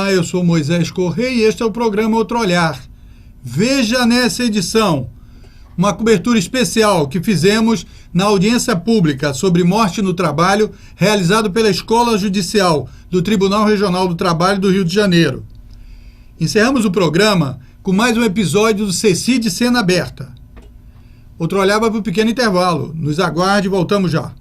Olá, eu sou Moisés Correia e este é o programa Outro Olhar. Veja nessa edição uma cobertura especial que fizemos na audiência pública sobre morte no trabalho, realizado pela Escola Judicial do Tribunal Regional do Trabalho do Rio de Janeiro. Encerramos o programa com mais um episódio do CECID Cena Aberta. Outro Olhar vai para o pequeno intervalo. Nos aguarde e voltamos já.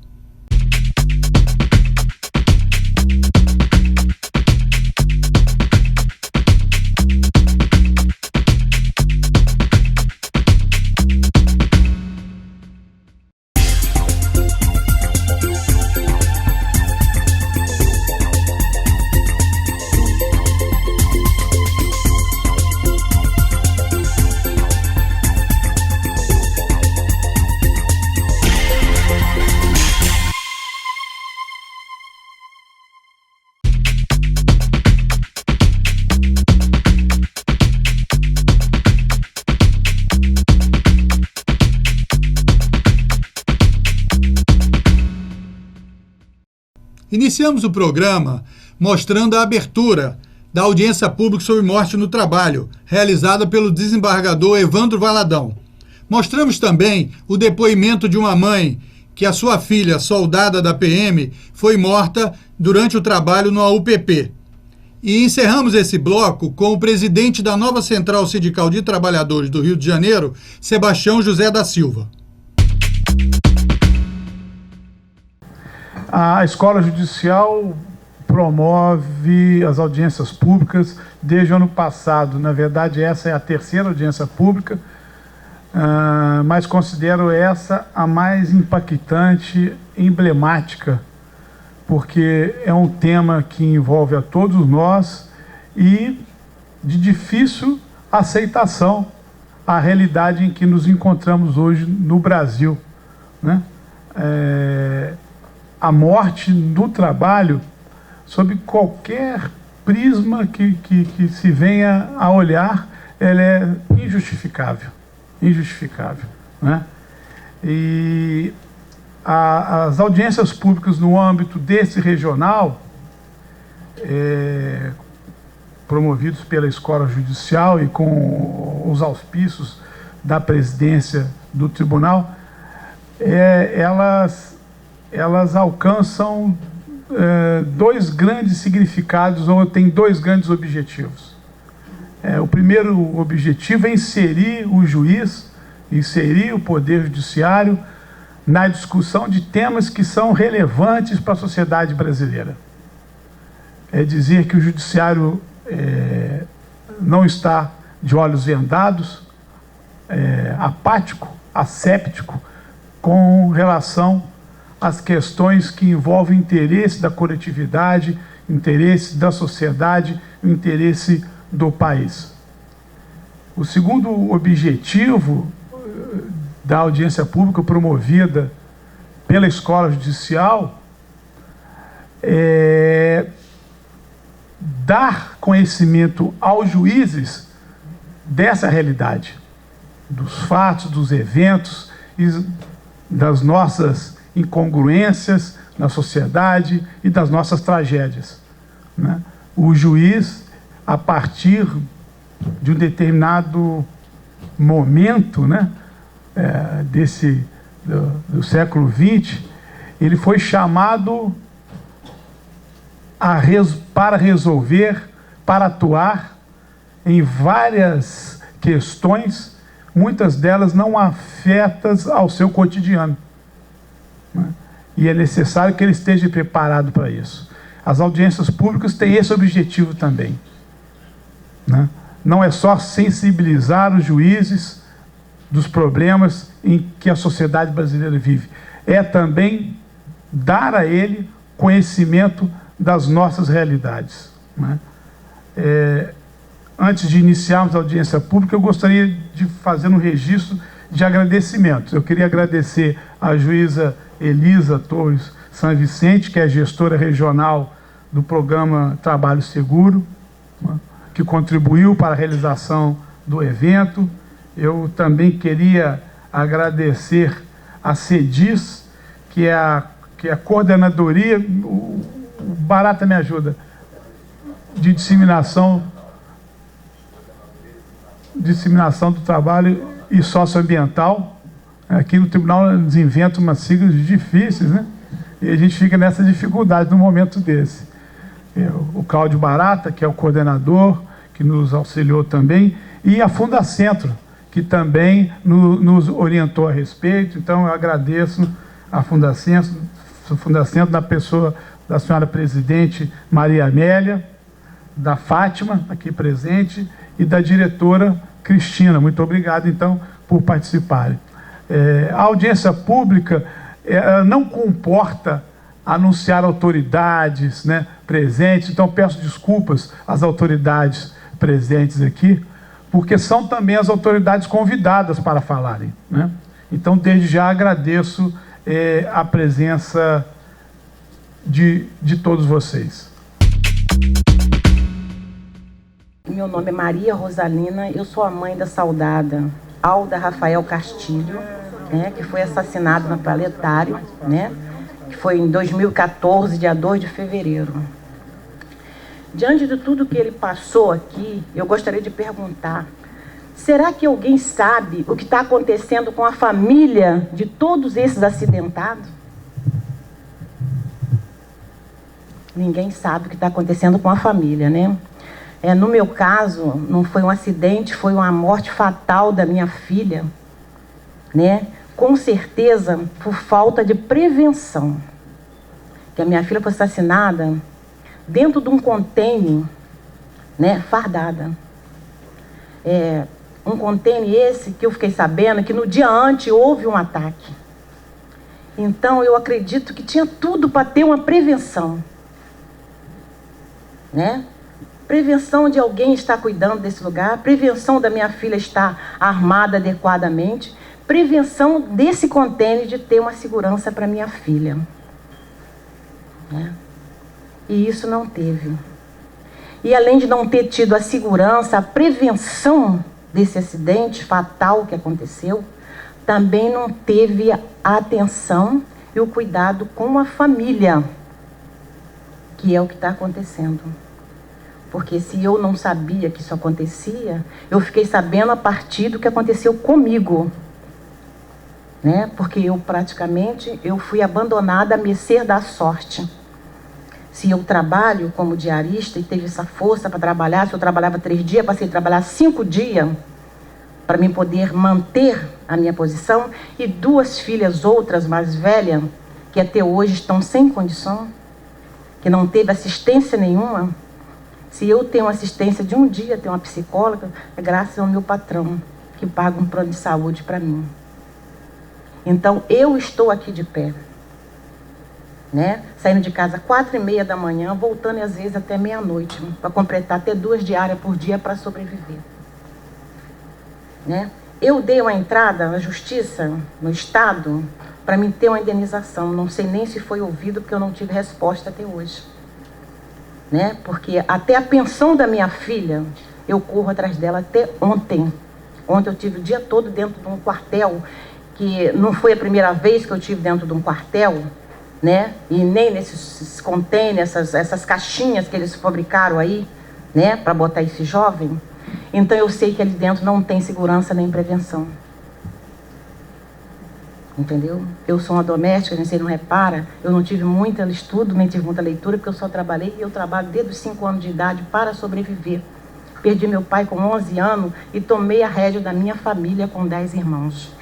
Iniciamos o programa mostrando a abertura da audiência pública sobre morte no trabalho, realizada pelo desembargador Evandro Valadão. Mostramos também o depoimento de uma mãe que a sua filha, soldada da PM, foi morta durante o trabalho no AUPP. E encerramos esse bloco com o presidente da nova Central Sindical de Trabalhadores do Rio de Janeiro, Sebastião José da Silva. A Escola Judicial promove as audiências públicas desde o ano passado. Na verdade, essa é a terceira audiência pública, mas considero essa a mais impactante, emblemática, porque é um tema que envolve a todos nós e de difícil aceitação à realidade em que nos encontramos hoje no Brasil, né? A morte no trabalho, sob qualquer prisma que se venha a olhar, ela é injustificável, né? E as audiências públicas no âmbito desse regional, promovidos pela Escola Judicial e com os auspícios da presidência do tribunal, elas alcançam dois grandes significados, ou têm dois grandes objetivos. O primeiro objetivo é inserir o juiz, inserir o Poder Judiciário na discussão de temas que são relevantes para a sociedade brasileira. É dizer que o Judiciário não está de olhos vendados, apático, asséptico, com relação às questões que envolvem o interesse da coletividade, o interesse da sociedade, o interesse do país. O segundo objetivo da audiência pública promovida pela Escola Judicial é dar conhecimento aos juízes dessa realidade, dos fatos, dos eventos e das nossas incongruências na sociedade e das nossas tragédias, né? O juiz, a partir de um determinado momento, né, do século XX, ele foi chamado para resolver, para atuar em várias questões, muitas delas não afetas ao seu cotidiano, né? E é necessário que ele esteja preparado para isso. As audiências públicas têm esse objetivo também, né? Não é só sensibilizar os juízes dos problemas em que a sociedade brasileira vive, é também dar a ele conhecimento das nossas realidades, né? Antes de iniciarmos a audiência pública, eu gostaria de fazer um registro de agradecimentos. Eu queria agradecer à juíza Elisa Torres San Vicente, que é gestora regional do programa Trabalho Seguro, né, que contribuiu para a realização do evento. Eu também queria agradecer a CEDIS, que é a coordenadoria, o Barata me ajuda, de disseminação do trabalho e socioambiental. Aqui no tribunal eles inventam umas siglas difíceis, né? E a gente fica nessa dificuldade no momento desse. O Cláudio Barata, que é o coordenador, que nos auxiliou também, e a Fundacentro, que também nos orientou a respeito. Então eu agradeço a Fundacentro na pessoa da senhora presidente Maria Amélia, da Fátima, aqui presente, e da diretora Cristina. Muito obrigado, então, por participarem. A audiência pública não comporta anunciar autoridades, né, presentes, então peço desculpas às autoridades presentes aqui, porque são também as autoridades convidadas para falarem, né? Então, desde já agradeço a presença de todos vocês. Meu nome é Maria Rosalina, eu sou a mãe da saudada Alda Rafael Castilho, né, que foi assassinado no Planetário, né, que foi em 2014, dia 2 de fevereiro. Diante de tudo que ele passou aqui, eu gostaria de perguntar: será que alguém sabe o que está acontecendo com a família de todos esses acidentados? Ninguém sabe o que está acontecendo com a família, né? No meu caso, não foi um acidente, foi uma morte fatal da minha filha, né? Com certeza, por falta de prevenção. Que a minha filha foi assassinada dentro de um container, né, fardada. Um container esse que eu fiquei sabendo que no dia antes houve um ataque. Então, eu acredito que tinha tudo para ter uma prevenção, né? Prevenção de alguém estar cuidando desse lugar, prevenção da minha filha estar armada adequadamente, prevenção desse container de ter uma segurança para minha filha, né? E isso não teve. E além de não ter tido a segurança, a prevenção desse acidente fatal que aconteceu, também não teve a atenção e o cuidado com a família, que é o que está acontecendo. Porque se eu não sabia que isso acontecia, eu fiquei sabendo a partir do que aconteceu comigo, né? Porque eu fui abandonada à mercê da sorte. Se eu trabalho como diarista e teve essa força para trabalhar, se eu trabalhava 3 dias, passei a trabalhar 5 dias para mim poder manter a minha posição, e 2 filhas outras mais velhas, que até hoje estão sem condição, que não teve assistência nenhuma. Se eu tenho assistência de um dia, tenho uma psicóloga, é graças ao meu patrão, que paga um plano de saúde para mim. Então, eu estou aqui de pé, né? Saindo de casa 4h30 da manhã, voltando às vezes até meia-noite, para completar até 2 diárias por dia para sobreviver, né? Eu dei uma entrada na justiça, no estado, para mim ter uma indenização. Não sei nem se foi ouvido, porque eu não tive resposta até hoje, né? Porque até a pensão da minha filha, eu corro atrás dela até ontem. Ontem eu tive o dia todo dentro de um quartel, que não foi a primeira vez que eu tive dentro de um quartel, né? E nem nesses containers, essas caixinhas que eles fabricaram aí, né, para botar esse jovem. Então eu sei que ali dentro não tem segurança nem prevenção. Entendeu? Eu sou uma doméstica, você não repara, eu não tive muito estudo, nem tive muita leitura, porque eu só trabalhei, e eu trabalho desde os 5 anos de idade para sobreviver. Perdi meu pai com 11 anos e tomei a rédea da minha família com 10 irmãos.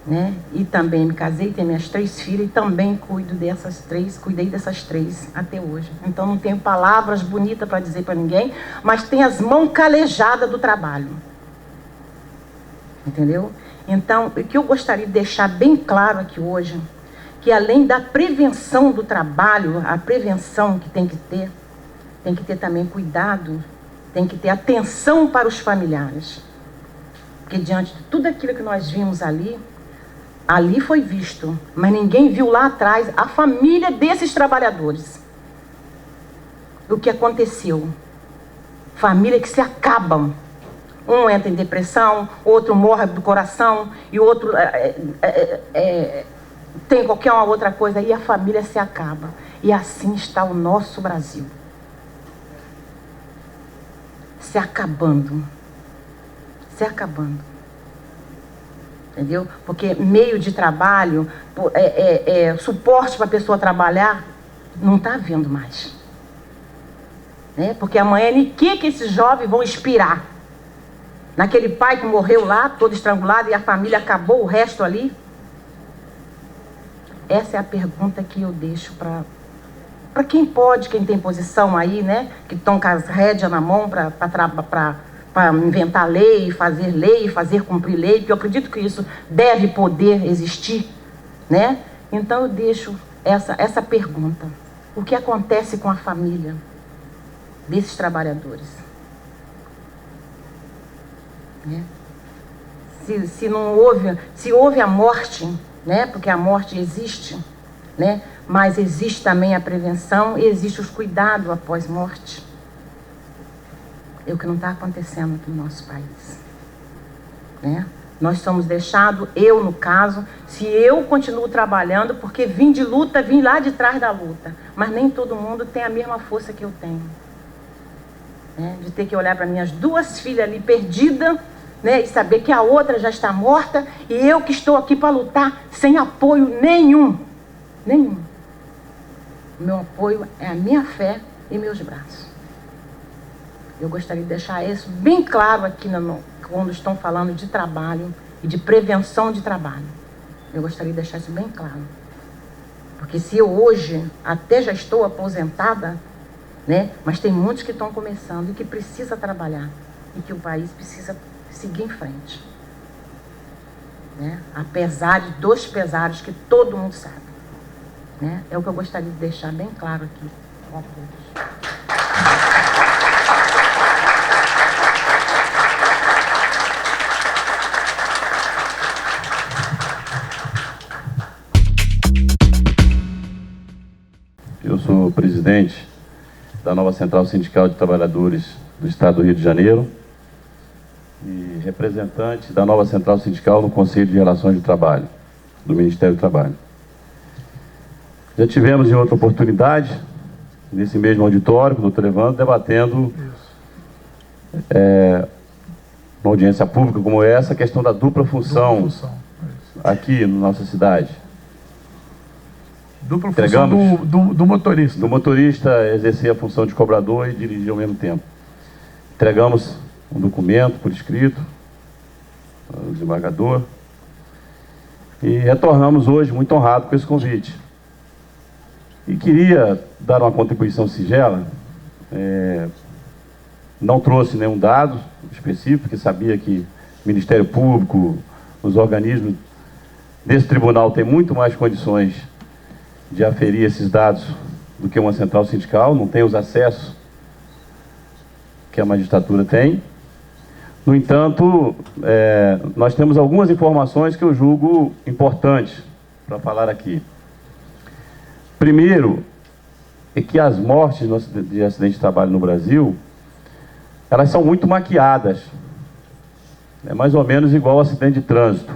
Né? E também me casei, tenho minhas 3 filhas e também cuidei dessas 3 até hoje. Então não tenho palavras bonitas para dizer para ninguém, mas tem as mãos calejadas do trabalho. Entendeu? Então, o que eu gostaria de deixar bem claro aqui hoje, que além da prevenção do trabalho, a prevenção que tem que ter também cuidado, tem que ter atenção para os familiares. Porque diante de tudo aquilo que nós vimos ali foi visto, mas ninguém viu lá atrás a família desses trabalhadores. O que aconteceu? Família que se acabam. Um entra em depressão, outro morre do coração, e outro tem qualquer uma outra coisa, e a família se acaba. E assim está o nosso Brasil. se acabando. Se acabando. Entendeu? Porque meio de trabalho, suporte para a pessoa trabalhar, não está havendo mais. Né? Porque amanhã, em que esses jovens vão inspirar? Naquele pai que morreu lá, todo estrangulado, e a família acabou, o resto ali? Essa é a pergunta que eu deixo para quem pode, quem tem posição aí, né? Que estão com as rédeas na mão para inventar lei, fazer cumprir lei, porque eu acredito que isso deve poder existir, né? Então eu deixo essa pergunta. O que acontece com a família desses trabalhadores? Né? Se houve a morte, né? Porque a morte existe, né? Mas existe também a prevenção e existe os cuidados após morte. É o que não está acontecendo aqui no nosso país. Né? Nós somos deixados, eu no caso, se eu continuo trabalhando, porque vim de luta, vim lá de trás da luta. Mas nem todo mundo tem a mesma força que eu tenho. Né? De ter que olhar para minhas duas filhas ali perdidas, né? E saber que a outra já está morta, e eu que estou aqui para lutar sem apoio nenhum. Nenhum. O meu apoio é a minha fé e meus braços. Eu gostaria de deixar isso bem claro aqui quando estão falando de trabalho e de prevenção de trabalho. Eu gostaria de deixar isso bem claro. Porque se eu hoje até já estou aposentada, né, mas tem muitos que estão começando e que precisa trabalhar e que o país precisa seguir em frente. Né? Apesar dos pesares que todo mundo sabe. Né? É o que eu gostaria de deixar bem claro aqui para todos. Eu sou presidente da nova Central Sindical de Trabalhadores do Estado do Rio de Janeiro e representante da nova Central Sindical no Conselho de Relações de Trabalho, do Ministério do Trabalho. Já tivemos em outra oportunidade, nesse mesmo auditório, com o doutor Evandro, debatendo uma audiência pública como essa, a questão da dupla função aqui na nossa cidade. Dupla função do motorista. Do motorista exercer a função de cobrador e dirigir ao mesmo tempo. Entregamos um documento por escrito ao desembargador e retornamos hoje muito honrado com esse convite. E queria dar uma contribuição singela, não trouxe nenhum dado específico, porque sabia que o Ministério Público, os organismos desse tribunal têm muito mais condições de aferir esses dados do que uma central sindical, não tem os acessos que a magistratura tem. No entanto, nós temos algumas informações que eu julgo importantes para falar aqui. Primeiro, é que as mortes de acidente de trabalho no Brasil, elas são muito maquiadas. É mais ou menos igual ao acidente de trânsito.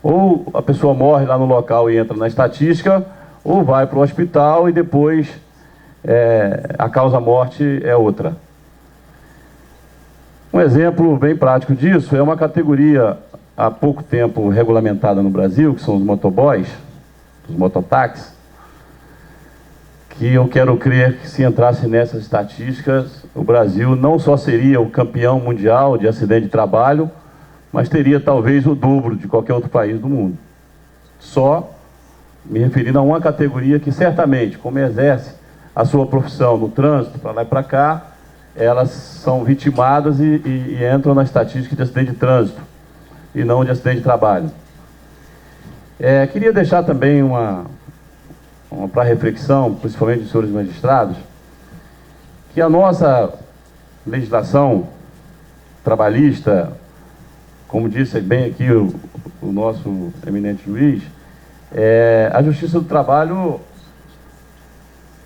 Ou a pessoa morre lá no local e entra na estatística, ou vai para o hospital e depois a causa-morte é outra. Um exemplo bem prático disso é uma categoria há pouco tempo regulamentada no Brasil, que são os motoboys, os mototáxis, que eu quero crer que se entrasse nessas estatísticas, o Brasil não só seria o campeão mundial de acidente de trabalho, mas teria talvez o dobro de qualquer outro país do mundo. Só me referindo a uma categoria que certamente, como exerce a sua profissão no trânsito, para lá e para cá, elas são vitimadas e entram na estatística de acidente de trânsito e não de acidente de trabalho. Queria deixar também para reflexão, principalmente dos senhores magistrados, que a nossa legislação trabalhista, como disse bem aqui o nosso eminente juiz, a Justiça do Trabalho,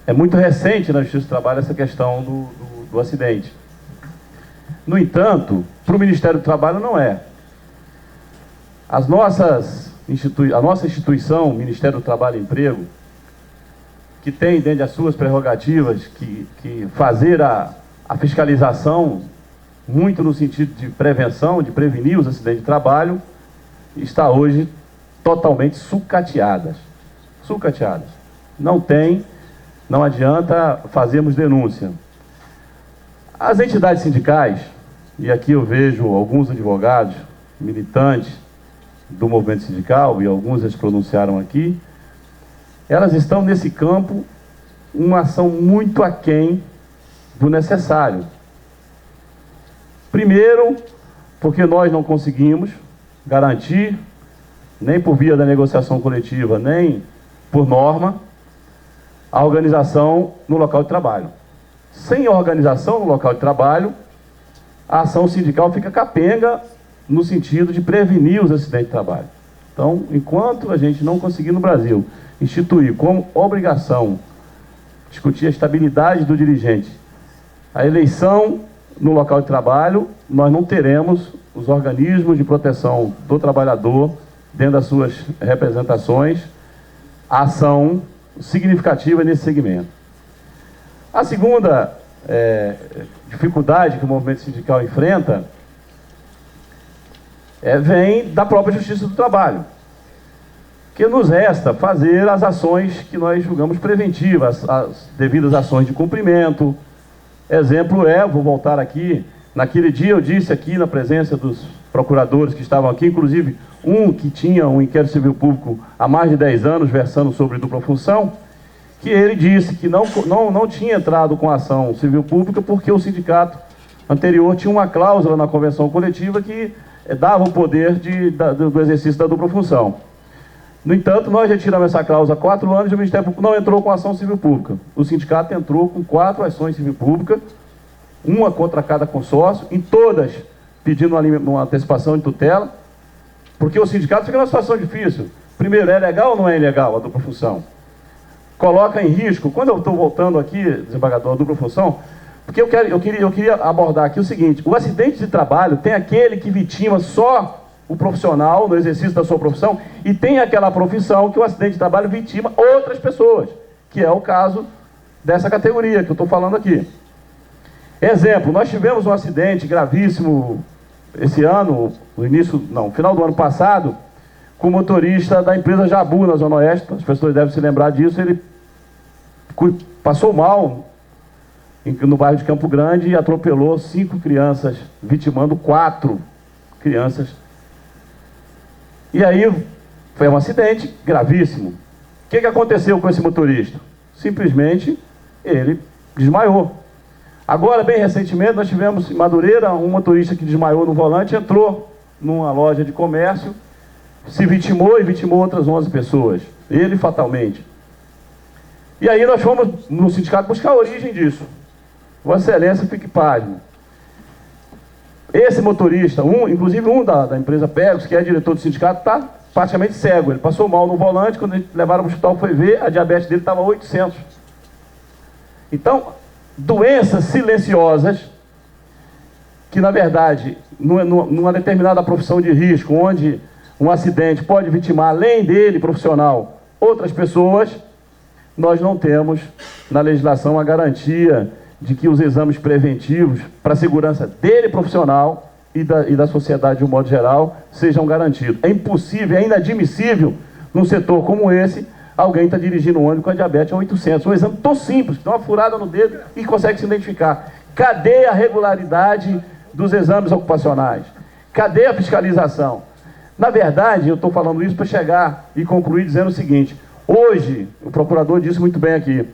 é muito recente na Justiça do Trabalho essa questão do acidente. No entanto, para o Ministério do Trabalho não é. A nossa instituição, o Ministério do Trabalho e Emprego, que tem dentro das suas prerrogativas que fazer a fiscalização muito no sentido de prevenção, de prevenir os acidentes de trabalho, está hoje totalmente sucateadas. Sucateadas. Não adianta fazermos denúncia. As entidades sindicais, e aqui eu vejo alguns advogados, militantes do movimento sindical, e alguns já se pronunciaram aqui, elas estão nesse campo uma ação muito aquém do necessário. Primeiro, porque nós não conseguimos garantir, nem por via da negociação coletiva, nem por norma, a organização no local de trabalho. Sem organização no local de trabalho, a ação sindical fica capenga no sentido de prevenir os acidentes de trabalho. Então, enquanto a gente não conseguir no Brasil instituir como obrigação discutir a estabilidade do dirigente, a eleição no local de trabalho, nós não teremos os organismos de proteção do trabalhador dentro das suas representações, a ação significativa nesse segmento. A segunda dificuldade que o movimento sindical enfrenta vem da própria Justiça do Trabalho, que nos resta fazer as ações que nós julgamos preventivas, as devidas ações de cumprimento. Exemplo vou voltar aqui, naquele dia eu disse aqui na presença dos procuradores que estavam aqui, inclusive um que tinha um inquérito civil público há mais de 10 anos, versando sobre dupla função, que ele disse que não tinha entrado com ação civil pública porque o sindicato anterior tinha uma cláusula na convenção coletiva que dava o poder do exercício da dupla função. No entanto, nós retiramos essa cláusula há 4 anos e o Ministério Público não entrou com ação civil pública. O sindicato entrou com 4 ações civil públicas, uma contra cada consórcio, em todas pedindo uma antecipação de tutela, porque o sindicato fica numa situação difícil. Primeiro, é legal ou não é ilegal a dupla função? Coloca em risco, quando eu estou voltando aqui, desembargador, a dupla função, porque eu queria abordar aqui o seguinte: o acidente de trabalho tem aquele que vitima só o profissional no exercício da sua profissão, e tem aquela profissão que o acidente de trabalho vitima outras pessoas, que é o caso dessa categoria que eu estou falando aqui. Exemplo, nós tivemos um acidente gravíssimo esse ano, final do ano passado, com o motorista da empresa Jabu, na Zona Oeste. As pessoas devem se lembrar disso. Ele passou mal no bairro de Campo Grande e atropelou 5 crianças, vitimando 4 crianças. E aí foi um acidente gravíssimo. O que aconteceu com esse motorista? Simplesmente ele desmaiou. Agora, bem recentemente, nós tivemos em Madureira um motorista que desmaiou no volante, entrou numa loja de comércio, se vitimou e vitimou outras 11 pessoas, ele fatalmente. E aí nós fomos no sindicato buscar a origem disso. Vossa Excelência, fique pasmo. Esse motorista, inclusive um da empresa Pegos, que é diretor do sindicato, está praticamente cego. Ele passou mal no volante, quando eles levaram para o hospital, foi ver, a diabetes dele estava 800. Então, doenças silenciosas, que na verdade, numa determinada profissão de risco, onde um acidente pode vitimar, além dele, profissional, outras pessoas, nós não temos na legislação a garantia de que os exames preventivos para a segurança dele, profissional, e da sociedade de um modo geral, sejam garantidos. É impossível, é inadmissível, num setor como esse, alguém está dirigindo um ônibus com a diabetes a 800. Um exame tão simples, dá uma furada no dedo e consegue se identificar. Cadê a regularidade dos exames ocupacionais? Cadê a fiscalização? Na verdade, eu estou falando isso para chegar e concluir dizendo o seguinte: hoje, o procurador disse muito bem aqui,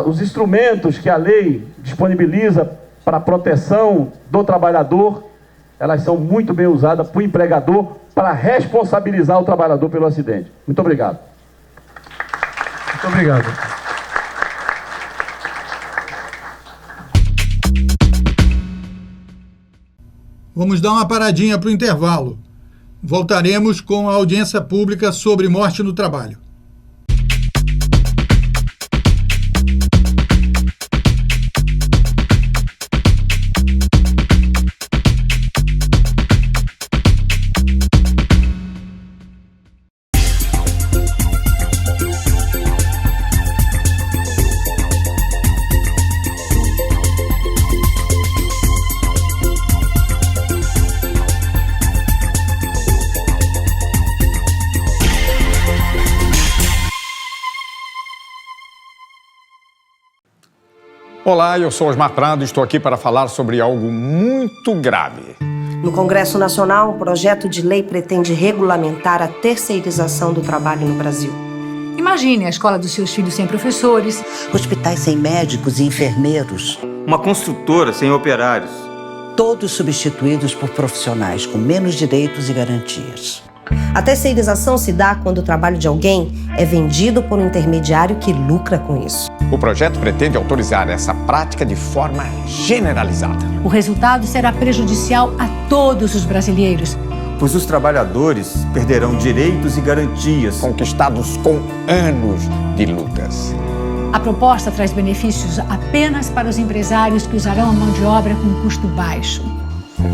os instrumentos que a lei disponibiliza para a proteção do trabalhador, elas são muito bem usadas para o empregador para responsabilizar o trabalhador pelo acidente. Muito obrigado. Muito obrigado. Vamos dar uma paradinha para o intervalo. Voltaremos com a audiência pública sobre morte no trabalho. Olá, eu sou Osmar Prado e estou aqui para falar sobre algo muito grave. No Congresso Nacional, um projeto de lei pretende regulamentar a terceirização do trabalho no Brasil. Imagine a escola dos seus filhos sem professores, hospitais sem médicos e enfermeiros, uma construtora sem operários. Todos substituídos por profissionais com menos direitos e garantias. A terceirização se dá quando o trabalho de alguém é vendido por um intermediário que lucra com isso. O projeto pretende autorizar essa prática de forma generalizada. O resultado será prejudicial a todos os brasileiros, pois os trabalhadores perderão direitos e garantias conquistados com anos de lutas. A proposta traz benefícios apenas para os empresários que usarão a mão de obra com custo baixo.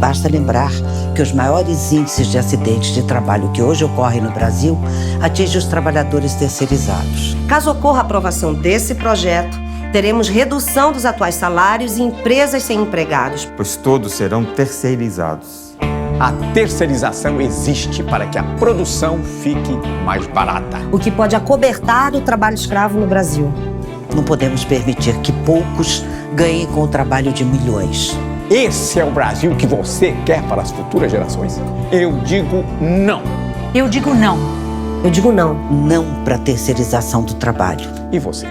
Basta lembrar que os maiores índices de acidentes de trabalho que hoje ocorrem no Brasil atingem os trabalhadores terceirizados. Caso ocorra a aprovação desse projeto, teremos redução dos atuais salários e empresas sem empregados, pois todos serão terceirizados. A terceirização existe para que a produção fique mais barata, o que pode acobertar o trabalho escravo no Brasil. Não podemos permitir que poucos ganhem com o trabalho de milhões. Esse é o Brasil que você quer para as futuras gerações? Eu digo não. Eu digo não. Eu digo não. Não para a terceirização do trabalho. E você?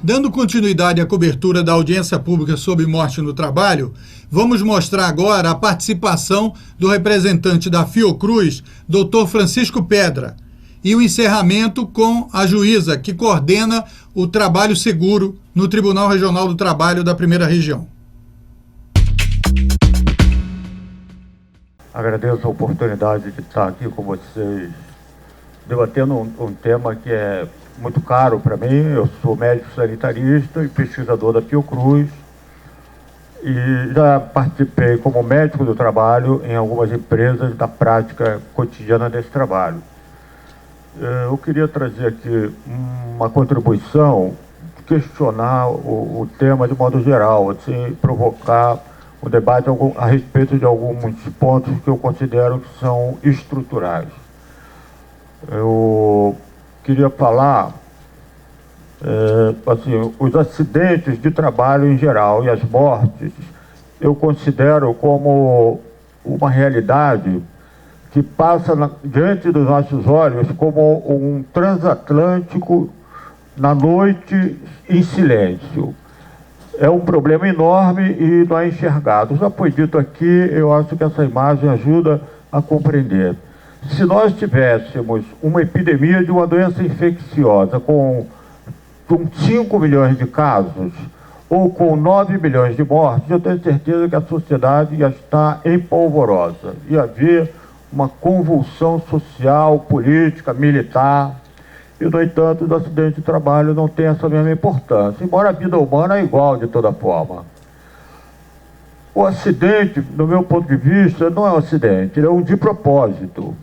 Dando continuidade à cobertura da audiência pública sobre morte no trabalho, vamos mostrar agora a participação do representante da Fiocruz, Dr. Francisco Pedra, e o encerramento com a juíza que coordena o trabalho seguro no Tribunal Regional do Trabalho da Primeira Região. Agradeço a oportunidade de estar aqui com vocês, debatendo um tema que é muito caro para mim. Eu sou médico sanitarista e pesquisador da Fiocruz e já participei como médico do trabalho em algumas empresas da prática cotidiana desse trabalho. Eu queria trazer aqui uma contribuição, questionar o tema de modo geral, assim, provocar um debate a respeito de alguns pontos que eu considero que são estruturais. Eu queria falar, assim, os acidentes de trabalho em geral e as mortes, eu considero como uma realidade que passa diante dos nossos olhos como um transatlântico na noite em silêncio. É um problema enorme e não é enxergado. Já foi dito aqui, eu acho que essa imagem ajuda a compreender. Se nós tivéssemos uma epidemia de uma doença infecciosa com 5 milhões de casos ou com 9 milhões de mortes, eu tenho certeza que a sociedade ia estar em polvorosa. Ia haver uma convulsão social, política, militar. E, no entanto, os acidentes de trabalho não têm essa mesma importância, embora a vida humana é igual de toda forma. O acidente, do meu ponto de vista, não é um acidente, ele é um de propósito.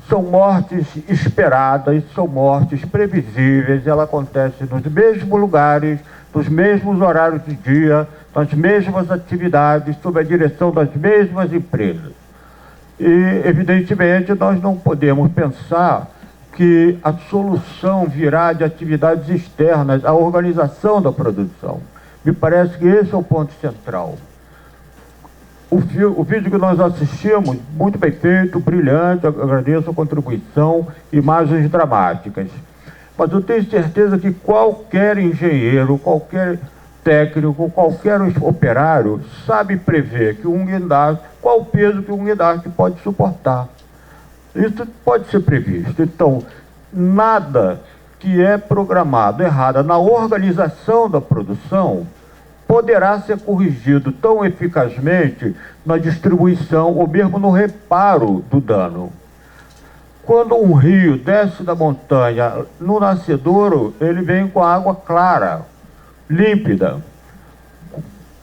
São mortes esperadas, são mortes previsíveis, ela acontece nos mesmos lugares, nos mesmos horários de dia, nas mesmas atividades, sob a direção das mesmas empresas. E, evidentemente, nós não podemos pensar que a solução virá de atividades externas à organização da produção. Me parece que esse é o ponto central. O vídeo que nós assistimos, muito bem feito, brilhante, agradeço a contribuição, imagens dramáticas. Mas eu tenho certeza que qualquer engenheiro, qualquer técnico, qualquer operário sabe prever que um guindaste, qual o peso que um guindaste pode suportar. Isso pode ser previsto. Então, nada que é programado errado na organização da produção poderá ser corrigido tão eficazmente na distribuição ou mesmo no reparo do dano. Quando um rio desce da montanha no nascedouro, ele vem com água clara, límpida,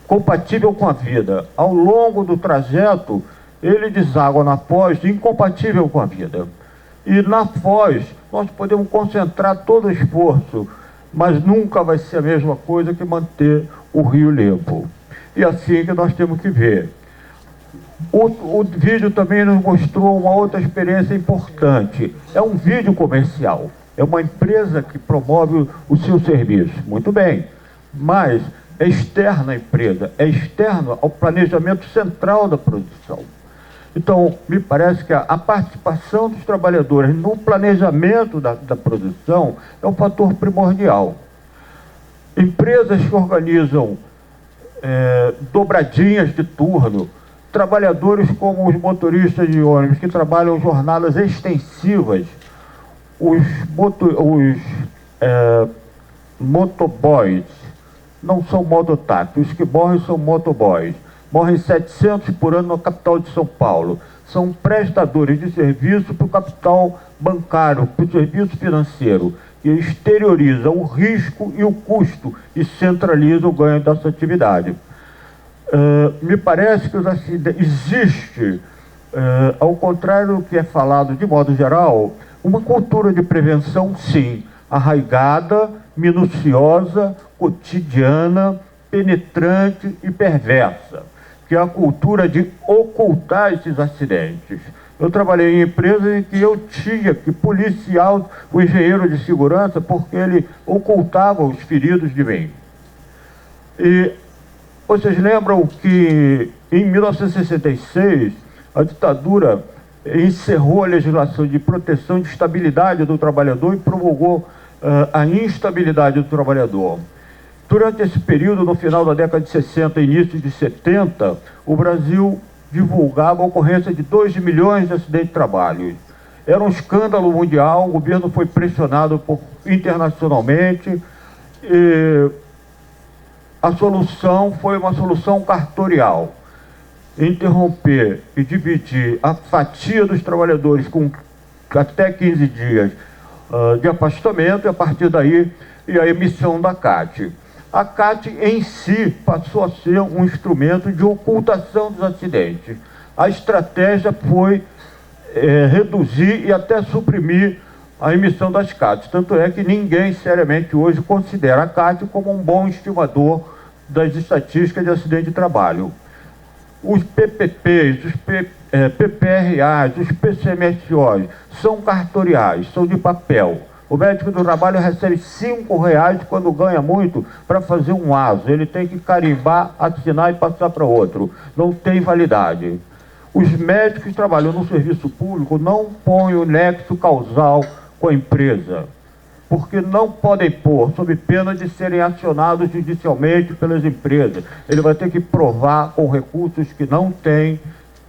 compatível com a vida. Ao longo do trajeto, ele deságua na foz, incompatível com a vida. E na Foz, nós podemos concentrar todo o esforço, mas nunca vai ser a mesma coisa que manter o rio limpo. E assim que nós temos que ver. O vídeo também nos mostrou uma outra experiência importante. É um vídeo comercial. É uma empresa que promove o seu serviço. Muito bem. Mas é externa à empresa. É externo ao planejamento central da produção. Então, me parece que a participação dos trabalhadores no planejamento da produção é um fator primordial. Empresas que organizam dobradinhas de turno, trabalhadores como os motoristas de ônibus que trabalham jornadas extensivas, os motoboys, não são mototáxis, os que morrem são motoboys, morrem 700 por ano na capital de São Paulo, são prestadores de serviço para o capital bancário, para o serviço financeiro, que exterioriza o risco e o custo e centraliza o ganho dessa atividade. Me parece que existe, ao contrário do que é falado de modo geral, uma cultura de prevenção, sim, arraigada, minuciosa, cotidiana, penetrante e perversa, que é a cultura de ocultar esses acidentes. Eu trabalhei em empresas em que eu tinha que policiar o engenheiro de segurança porque ele ocultava os feridos de mim. E vocês lembram que em 1966 a ditadura encerrou a legislação de proteção de estabilidade do trabalhador e promulgou a instabilidade do trabalhador. Durante esse período, no final da década de 60 e início de 70, o Brasil divulgava a ocorrência de 2 milhões de acidentes de trabalho. Era um escândalo mundial, o governo foi pressionado internacionalmente, e a solução foi uma solução cartorial. Interromper e dividir a fatia dos trabalhadores com até 15 dias de afastamento, e a partir daí e a emissão da CAT. A CAT em si passou a ser um instrumento de ocultação dos acidentes. A estratégia foi reduzir e até suprimir a emissão das CATs. Tanto é que ninguém seriamente hoje considera a CAT como um bom estimador das estatísticas de acidente de trabalho. Os PPPs, os PPRAs, os PCMSOs são cartoriais, são de papel. O médico do trabalho recebe R$5 quando ganha muito para fazer um ASO. Ele tem que carimbar, assinar e passar para outro. Não tem validade. Os médicos que trabalham no serviço público não põem o nexo causal com a empresa, porque não podem pôr, sob pena de serem acionados judicialmente pelas empresas. Ele vai ter que provar com recursos que não tem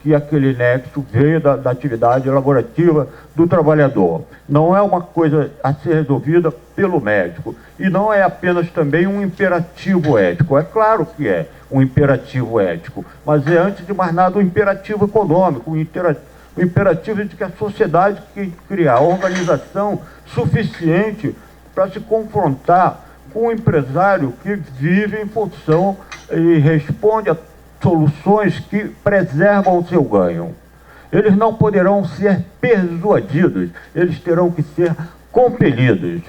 que aquele nexo veio da atividade laborativa do trabalhador. Não é uma coisa a ser resolvida pelo médico. E não é apenas também um imperativo ético. É claro que é um imperativo ético, mas é, antes de mais nada, um imperativo econômico, o imperativo de que a sociedade tem que criar organização suficiente para se confrontar com o empresário que vive em função e responde a soluções que preservam o seu ganho. Eles não poderão ser persuadidos, eles terão que ser compelidos.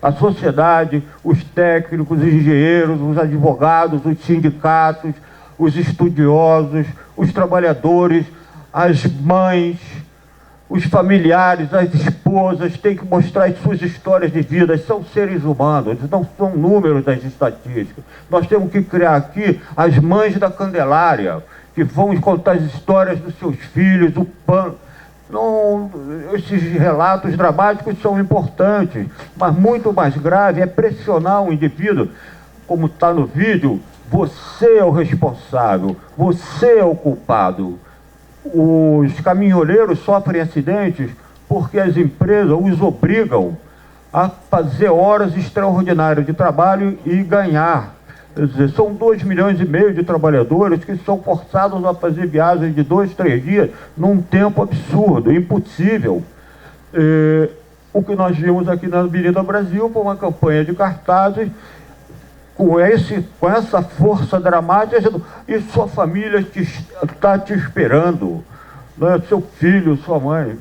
A sociedade, os técnicos, os engenheiros, os advogados, os sindicatos, os estudiosos, os trabalhadores, as mães, os familiares, as esposas têm que mostrar as suas histórias de vida. São seres humanos, não são números das estatísticas. Nós temos que criar aqui as mães da Candelária, que vão contar as histórias dos seus filhos, esses relatos dramáticos são importantes, mas muito mais grave é pressionar o indivíduo, como está no vídeo: você é o responsável, você é o culpado. Os caminhoneiros sofrem acidentes porque as empresas os obrigam a fazer horas extraordinárias de trabalho e ganhar. Quer dizer, são 2,5 milhões de trabalhadores que são forçados a fazer viagens de 2, 3 dias num tempo absurdo, impossível. O que nós vimos aqui na Avenida Brasil foi uma campanha de cartazes com essa força dramática, e sua família está te esperando, né? Seu filho, sua mãe.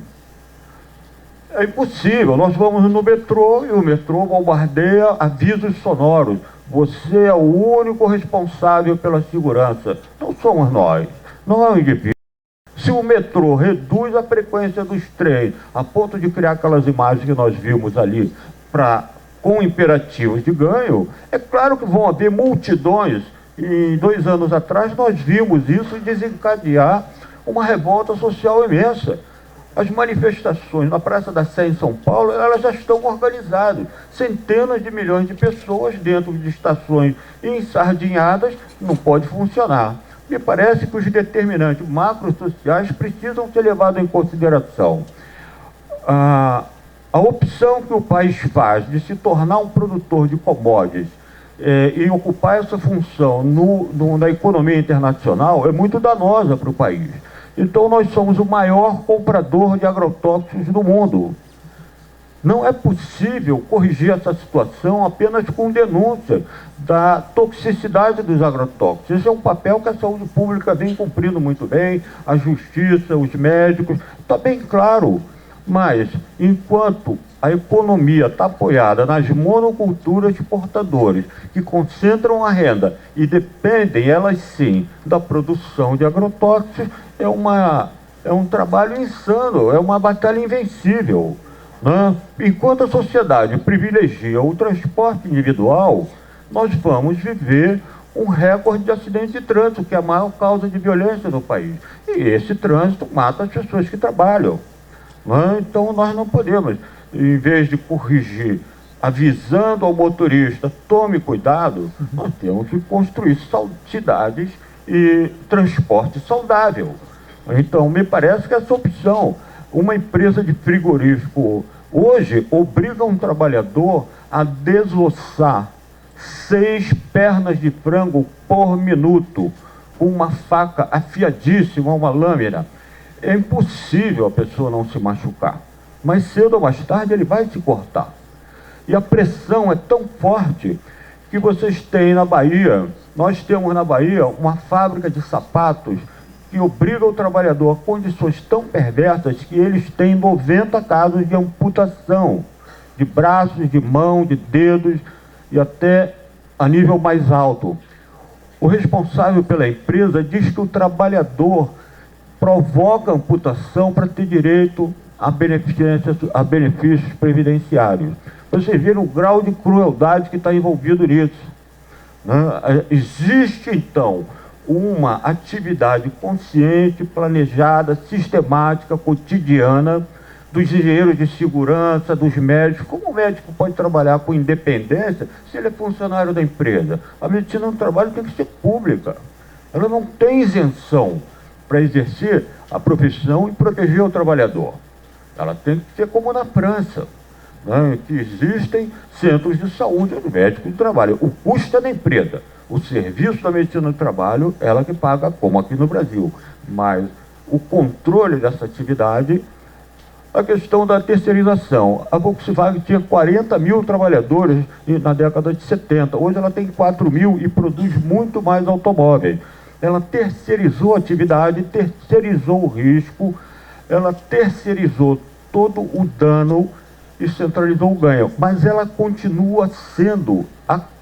É impossível. Nós vamos no metrô e o metrô bombardeia avisos sonoros. Você é o único responsável pela segurança. Não somos nós. Não é o indivíduo. Se o metrô reduz a frequência dos trens a ponto de criar aquelas imagens que nós vimos ali com imperativos de ganho, é claro que vão haver multidões. E 2 anos atrás nós vimos isso desencadear uma revolta social imensa. As manifestações na Praça da Sé em São Paulo, elas já estão organizadas. Centenas de milhões de pessoas dentro de estações ensardinhadas, não pode funcionar. Me parece que os determinantes macrosociais precisam ser levados em consideração. A opção que o país faz de se tornar um produtor de commodities e ocupar essa função na economia internacional é muito danosa para o país. Então nós somos o maior comprador de agrotóxicos do mundo. Não é possível corrigir essa situação apenas com denúncia da toxicidade dos agrotóxicos. Esse é um papel que a saúde pública vem cumprindo muito bem, a justiça, os médicos, está bem claro. Mas, enquanto a economia está apoiada nas monoculturas exportadoras, que concentram a renda e dependem, elas sim, da produção de agrotóxicos, é um trabalho insano, é uma batalha invencível. Né? Enquanto a sociedade privilegia o transporte individual, nós vamos viver um recorde de acidentes de trânsito, que é a maior causa de violência no país. E esse trânsito mata as pessoas que trabalham. Né? Então nós não podemos, em vez de corrigir, avisando ao motorista, tome cuidado, nós temos que construir cidades e transporte saudável. Então, me parece que essa opção, uma empresa de frigorífico hoje obriga um trabalhador a desloçar 6 pernas de frango por minuto, com uma faca afiadíssima, uma lâmina. É impossível a pessoa não se machucar. Mais cedo ou mais tarde ele vai se cortar. E a pressão é tão forte que vocês têm na Bahia, nós temos na Bahia uma fábrica de sapatos que obriga o trabalhador a condições tão perversas que eles têm 90 casos de amputação de braços, de mão, de dedos e até a nível mais alto. O responsável pela empresa diz que o trabalhador provoca amputação para ter direito a benefícios previdenciários. Vocês viram o grau de crueldade que está envolvido nisso. Né? Existe, então, uma atividade consciente, planejada, sistemática, cotidiana, dos engenheiros de segurança, dos médicos. Como o médico pode trabalhar com independência se ele é funcionário da empresa? A medicina do trabalho tem que ser pública. Ela não tem isenção para exercer a profissão e proteger o trabalhador. Ela tem que ser como na França, né, que existem centros de saúde do médico do trabalho. O custo é da empresa. O serviço da medicina do trabalho, ela que paga, como aqui no Brasil. Mas o controle dessa atividade, a questão da terceirização. A Volkswagen tinha 40 mil trabalhadores na década de 70. Hoje ela tem 4 mil e produz muito mais automóveis. Ela terceirizou a atividade, terceirizou o risco, ela terceirizou todo o dano e centralizou o ganho. Mas ela continua sendo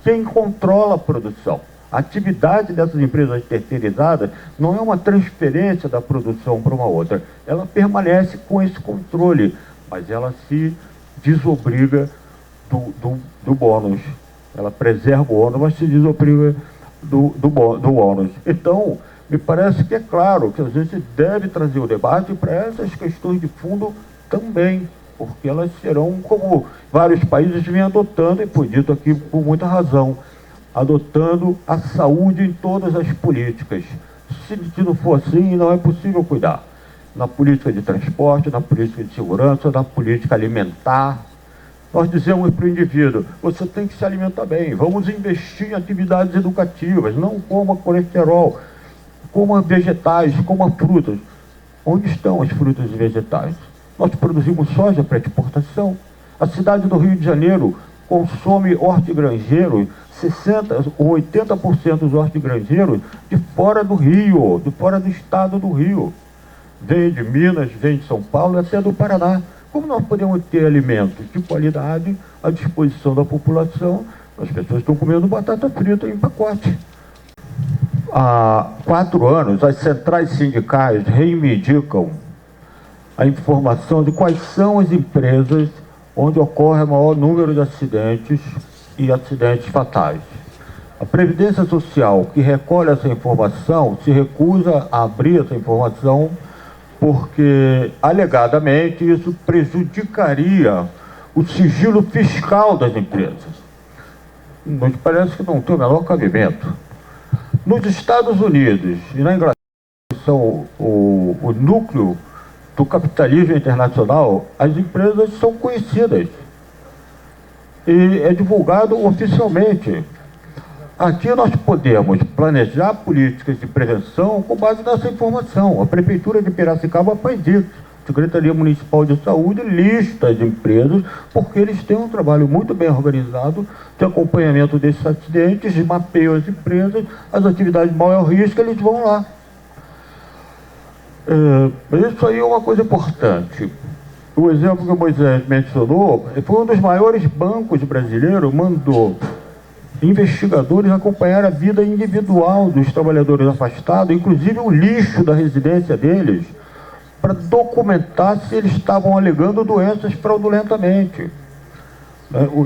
quem controla a produção. A atividade dessas empresas terceirizadas não é uma transferência da produção para uma outra. Ela permanece com esse controle, mas ela se desobriga do bônus. Ela preserva o ônus, mas se desobriga do ônus. Então, me parece que é claro que a gente deve trazer o debate para essas questões de fundo também, porque elas serão como vários países vêm adotando, e foi dito aqui com muita razão, adotando a saúde em todas as políticas. Se não for assim, não é possível cuidar. Na política de transporte, na política de segurança, na política alimentar. Nós dizemos para o indivíduo, você tem que se alimentar bem, vamos investir em atividades educativas, não coma colesterol, coma vegetais, coma frutas. Onde estão as frutas e vegetais? Nós produzimos soja para exportação. A cidade do Rio de Janeiro consome hortigranjeiros, 60% ou 80% dos hortigranjeiros de fora do Rio, de fora do estado do Rio. Vem de Minas, vem de São Paulo e até do Paraná. Como nós podemos ter alimentos de qualidade à disposição da população? As pessoas estão comendo batata frita em pacote. Há 4 anos, as centrais sindicais reivindicam a informação de quais são as empresas onde ocorre o maior número de acidentes e acidentes fatais. A Previdência Social, que recolhe essa informação, se recusa a abrir essa informação porque, alegadamente, isso prejudicaria o sigilo fiscal das empresas. Nos parece que não tem o menor cabimento. Nos Estados Unidos e na Inglaterra, que são o núcleo do capitalismo internacional, as empresas são conhecidas e é divulgado oficialmente. Aqui nós podemos planejar políticas de prevenção com base nessa informação. A Prefeitura de Piracicaba faz isso. A Secretaria Municipal de Saúde lista as empresas porque eles têm um trabalho muito bem organizado de acompanhamento desses acidentes, mapeiam as empresas, as atividades de maior risco, eles vão lá. Isso aí é uma coisa importante. O exemplo que o Moisés mencionou foi um dos maiores bancos brasileiros, mandou investigadores acompanhar a vida individual dos trabalhadores afastados, inclusive o lixo da residência deles, para documentar se eles estavam alegando doenças fraudulentamente.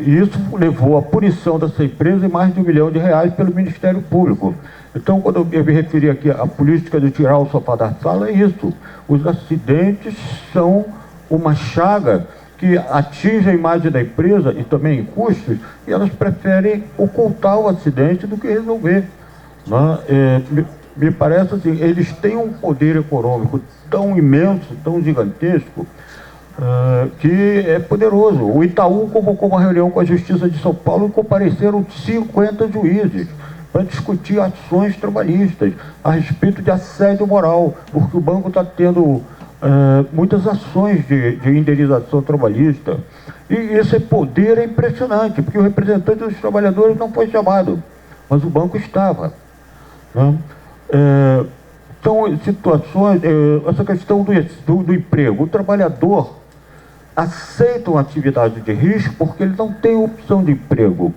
Isso levou à punição dessa empresa em mais de R$1 milhão pelo Ministério Público. Então, quando eu me referi aqui à política de tirar o sofá da sala, é isso. Os acidentes são uma chaga que atinge a imagem da empresa e também em custos, e elas preferem ocultar o acidente do que resolver. Me parece assim, eles têm um poder econômico tão imenso, tão gigantesco, que é poderoso. O Itaú convocou uma reunião com a Justiça de São Paulo e compareceram 50 juízes para discutir ações trabalhistas a respeito de assédio moral, porque o banco está tendo muitas ações de indenização trabalhista. E esse poder é impressionante, porque o representante dos trabalhadores não foi chamado, mas o banco estava. São situações, essa questão do emprego. O trabalhador aceita uma atividade de risco porque ele não tem opção de emprego.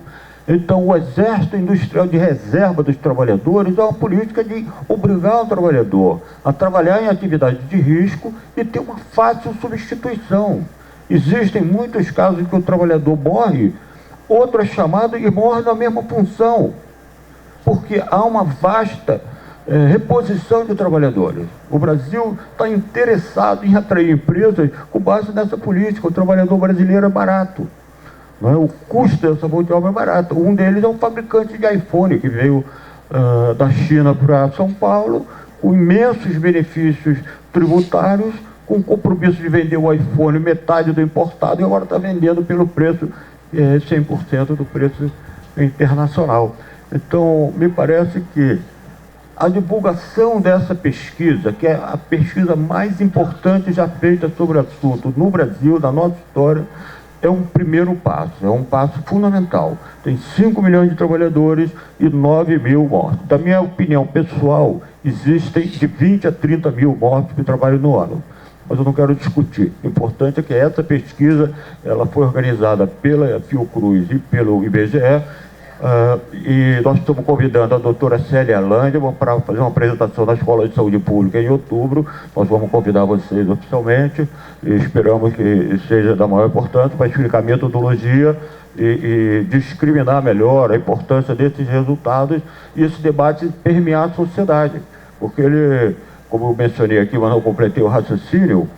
Então, o Exército Industrial de Reserva dos Trabalhadores é uma política de obrigar o trabalhador a trabalhar em atividade de risco e ter uma fácil substituição. Existem muitos casos em que o trabalhador morre, outro é chamado e morre na mesma função, porque há uma vasta reposição de trabalhadores. O Brasil está interessado em atrair empresas com base nessa política. O trabalhador brasileiro é barato. O custo dessa mão de obra é barato. Um deles é um fabricante de iPhone que veio da China para São Paulo, com imensos benefícios tributários, com o compromisso de vender o iPhone metade do importado, e agora está vendendo pelo preço 100% do preço internacional. Então, me parece que a divulgação dessa pesquisa, que é a pesquisa mais importante já feita sobre o assunto no Brasil, na nossa história, é um primeiro passo, é um passo fundamental. Tem 5 milhões de trabalhadores e 9 mil mortos. Da minha opinião pessoal, existem de 20 a 30 mil mortos que trabalham no ano. Mas eu não quero discutir. O importante é que essa pesquisa ela foi organizada pela Fiocruz e pelo IBGE, e nós estamos convidando a doutora Célia Landman para fazer uma apresentação na Escola de Saúde Pública em outubro. Nós vamos convidar vocês oficialmente e esperamos que seja da maior importância para explicar a metodologia e discriminar melhor a importância desses resultados e esse debate permear a sociedade. Porque ele, como eu mencionei aqui, mas não completei o raciocínio,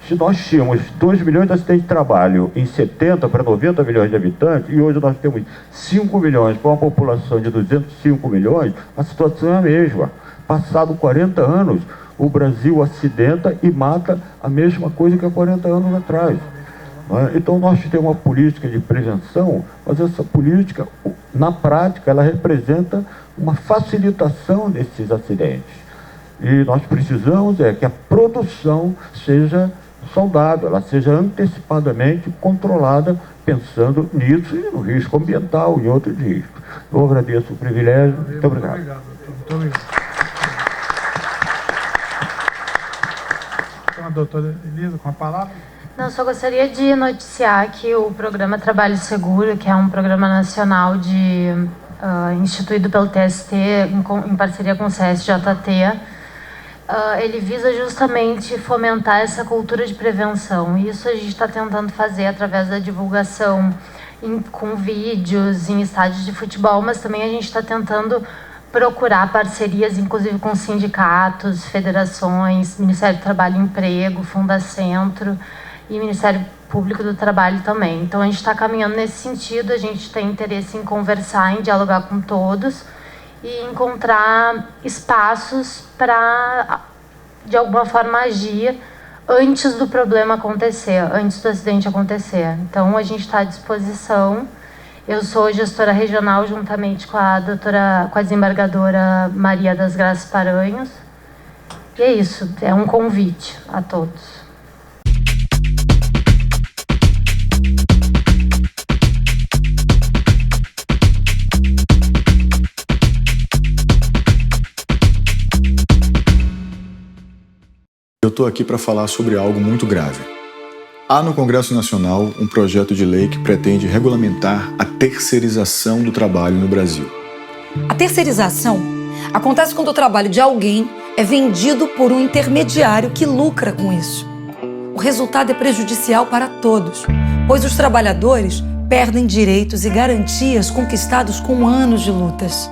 se nós tínhamos 2 milhões de acidentes de trabalho em 70 para 90 milhões de habitantes, e hoje nós temos 5 milhões com uma população de 205 milhões, a situação é a mesma. Passado 40 anos, o Brasil acidenta e mata a mesma coisa que há 40 anos atrás. Então nós temos uma política de prevenção, mas essa política, na prática, ela representa uma facilitação desses acidentes. E nós precisamos que a produção seja saudável, ela seja antecipadamente controlada, pensando nisso e no risco ambiental e outros riscos. Eu agradeço o privilégio. Muito obrigado. Muito obrigado, doutor. Muito obrigado. doutora Elisa com a palavra. Não, só gostaria de noticiar que o programa Trabalho Seguro, que é um programa nacional instituído pelo TST em parceria com o CSJT, ele visa justamente fomentar essa cultura de prevenção. Isso a gente está tentando fazer através da divulgação com vídeos em estádios de futebol, mas também a gente está tentando procurar parcerias, inclusive com sindicatos, federações, Ministério do Trabalho e Emprego, Fundacentro e Ministério Público do Trabalho também. Então a gente está caminhando nesse sentido, a gente tem interesse em conversar, em dialogar com todos e encontrar espaços para, de alguma forma, agir antes do problema acontecer, antes do acidente acontecer. Então a gente está à disposição. Eu sou gestora regional juntamente com a desembargadora Maria das Graças Paranhos. E é isso, é um convite a todos. Eu estou aqui para falar sobre algo muito grave. Há no Congresso Nacional um projeto de lei que pretende regulamentar a terceirização do trabalho no Brasil. A terceirização acontece quando o trabalho de alguém é vendido por um intermediário que lucra com isso. O resultado é prejudicial para todos, pois os trabalhadores perdem direitos e garantias conquistados com anos de lutas.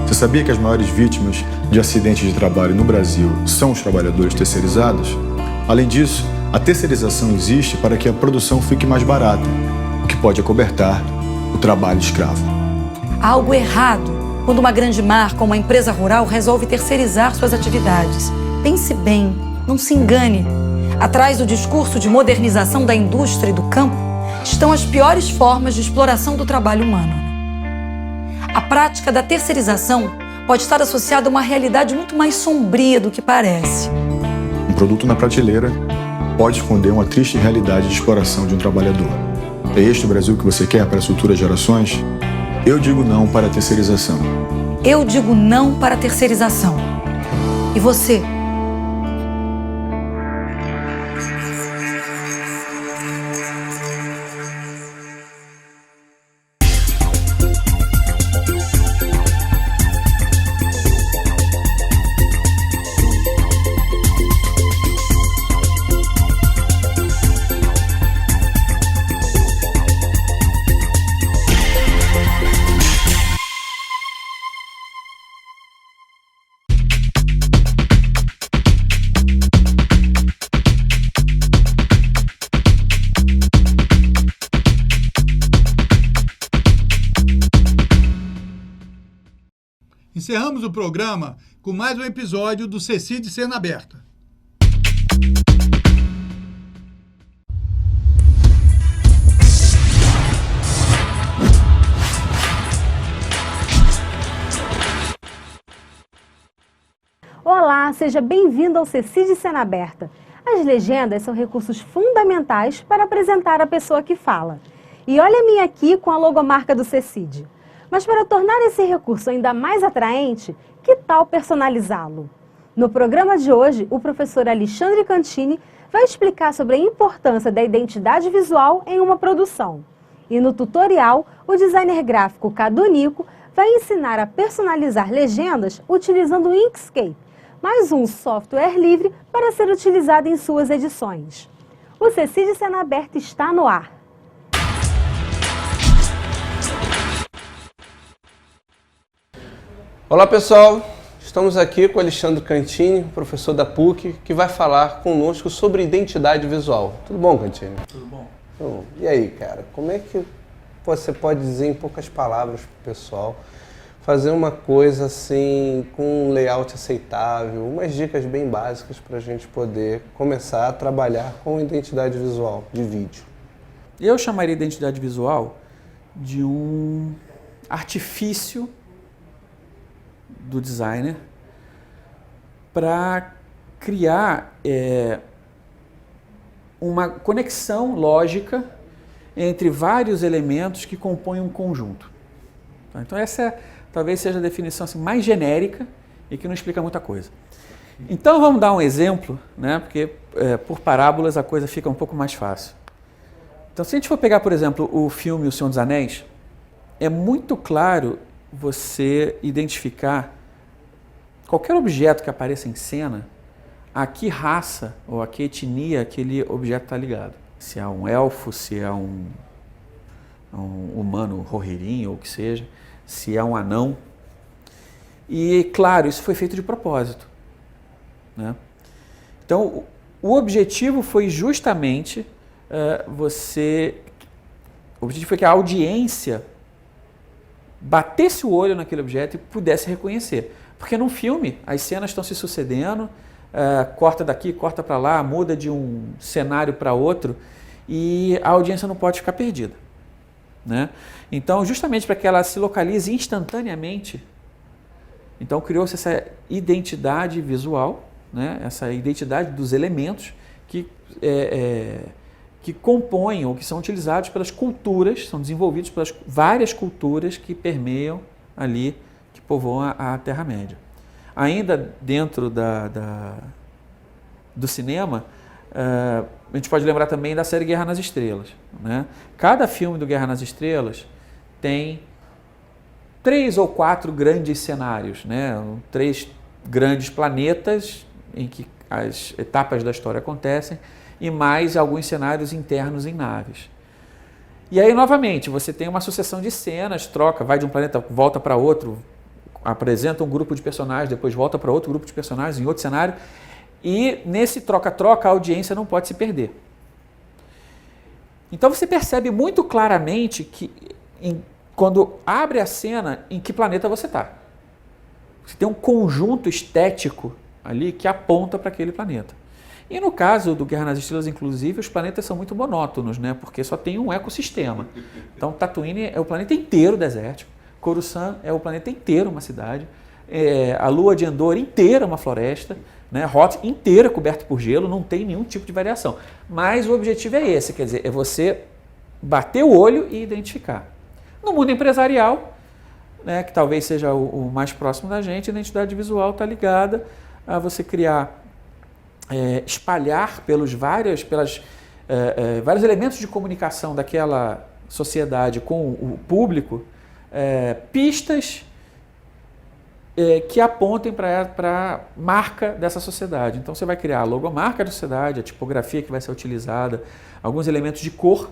Você sabia que as maiores vítimas de acidentes de trabalho no Brasil são os trabalhadores terceirizados? Além disso, a terceirização existe para que a produção fique mais barata, o que pode acobertar o trabalho escravo. Há algo errado quando uma grande marca ou uma empresa rural resolve terceirizar suas atividades. Pense bem, não se engane. Atrás do discurso de modernização da indústria e do campo estão as piores formas de exploração do trabalho humano. A prática da terceirização pode estar associada a uma realidade muito mais sombria do que parece. Um produto na prateleira pode esconder uma triste realidade de exploração de um trabalhador. É este o Brasil que você quer para as futuras gerações? Eu digo não para a terceirização. Eu digo não para a terceirização. E você? Encerramos o programa com mais um episódio do CECID Cena Aberta. Olá, seja bem-vindo ao CECID Cena Aberta. As legendas são recursos fundamentais para apresentar a pessoa que fala. E olha a minha aqui com a logomarca do CECID. Mas para tornar esse recurso ainda mais atraente, que tal personalizá-lo? No programa de hoje, o professor Alexandre Cantini vai explicar sobre a importância da identidade visual em uma produção. E no tutorial, o designer gráfico Cadu Nico vai ensinar a personalizar legendas utilizando o Inkscape, mais um software livre para ser utilizado em suas edições. O CECID Cena Aberta está no ar. Olá pessoal, estamos aqui com o Alexandre Cantini, professor da PUC, que vai falar conosco sobre identidade visual. Tudo bom, Cantini? Tudo bom. Então, e aí, cara, como é que você pode dizer em poucas palavras para o pessoal, fazer uma coisa assim, com um layout aceitável, umas dicas bem básicas para a gente poder começar a trabalhar com identidade visual de vídeo? Eu chamaria identidade visual de um artifício do designer para criar uma conexão lógica entre vários elementos que compõem um conjunto. Então essa talvez seja a definição assim, mais genérica e que não explica muita coisa. Então vamos dar um exemplo, né? Porque por parábolas a coisa fica um pouco mais fácil. Então se a gente for pegar, por exemplo, o filme O Senhor dos Anéis, é muito claro você identificar qualquer objeto que apareça em cena, a que raça ou a que etnia aquele objeto está ligado. Se é um elfo, se é um humano rohirrim ou o que seja, se é um anão. E, claro, isso foi feito de propósito, né? Então, o objetivo foi justamente o objetivo foi que a audiência batesse o olho naquele objeto e pudesse reconhecer. Porque num filme, as cenas estão se sucedendo, corta daqui, corta para lá, muda de um cenário para outro e a audiência não pode ficar perdida, né? Então, justamente para que ela se localize instantaneamente, então criou-se essa identidade visual, né? Essa identidade dos elementos que compõem ou que são utilizados pelas culturas, são desenvolvidos pelas várias culturas que permeiam ali, que povoam a Terra-média. Ainda dentro do cinema, a gente pode lembrar também da série Guerra nas Estrelas, né? Cada filme do Guerra nas Estrelas tem 3 ou 4 grandes cenários, né? 3 grandes planetas em que as etapas da história acontecem e mais alguns cenários internos em naves. E aí, novamente, você tem uma sucessão de cenas, troca, vai de um planeta, volta para outro, apresenta um grupo de personagens, depois volta para outro grupo de personagens em outro cenário, e nesse troca-troca a audiência não pode se perder. Então você percebe muito claramente que quando abre a cena, em que planeta você está. Você tem um conjunto estético ali que aponta para aquele planeta. E no caso do Guerra nas Estrelas, inclusive, os planetas são muito monótonos, né? Porque só tem um ecossistema. Então Tatooine é o planeta inteiro desértico, Coruscant é o planeta inteiro uma cidade, a Lua de Endor inteira uma floresta, né? Hoth inteira coberta por gelo, não tem nenhum tipo de variação. Mas o objetivo é esse, quer dizer, é você bater o olho e identificar. No mundo empresarial, né, que talvez seja o mais próximo da gente, a identidade visual está ligada a você criar, espalhar pelos vários elementos de comunicação daquela sociedade com o público, pistas que apontem para a marca dessa sociedade. Então você vai criar a logomarca da sociedade, a tipografia que vai ser utilizada, alguns elementos de cor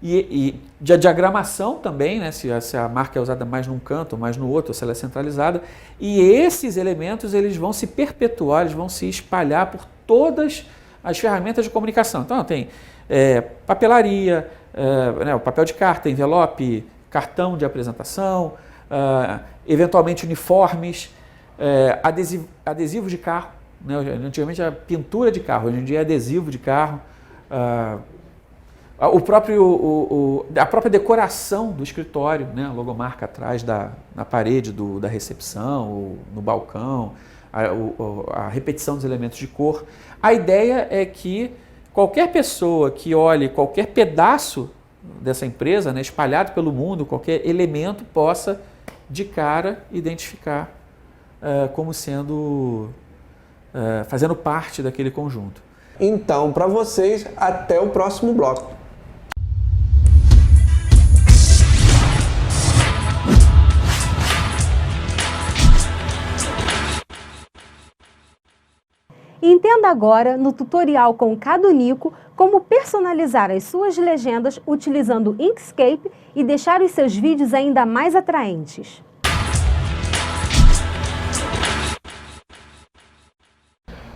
e de diagramação também, né? Se a marca é usada mais num canto, mais no outro, se ela é centralizada. E esses elementos eles vão se perpetuar, eles vão se espalhar por todas as ferramentas de comunicação. Então tem papelaria, né, o papel de carta, envelope, cartão de apresentação, eventualmente uniformes, adesivos de carro, né? Antigamente era pintura de carro, hoje em dia é adesivo de carro, a própria decoração do escritório, né? A logomarca atrás na parede da recepção, ou no balcão, a repetição dos elementos de cor. A ideia é que qualquer pessoa que olhe qualquer pedaço dessa empresa, né, espalhado pelo mundo, qualquer elemento possa de cara identificar como sendo, fazendo parte daquele conjunto. Então, para vocês, até o próximo bloco. Entenda agora, no tutorial com o Cadu Nico, como personalizar as suas legendas utilizando Inkscape e deixar os seus vídeos ainda mais atraentes.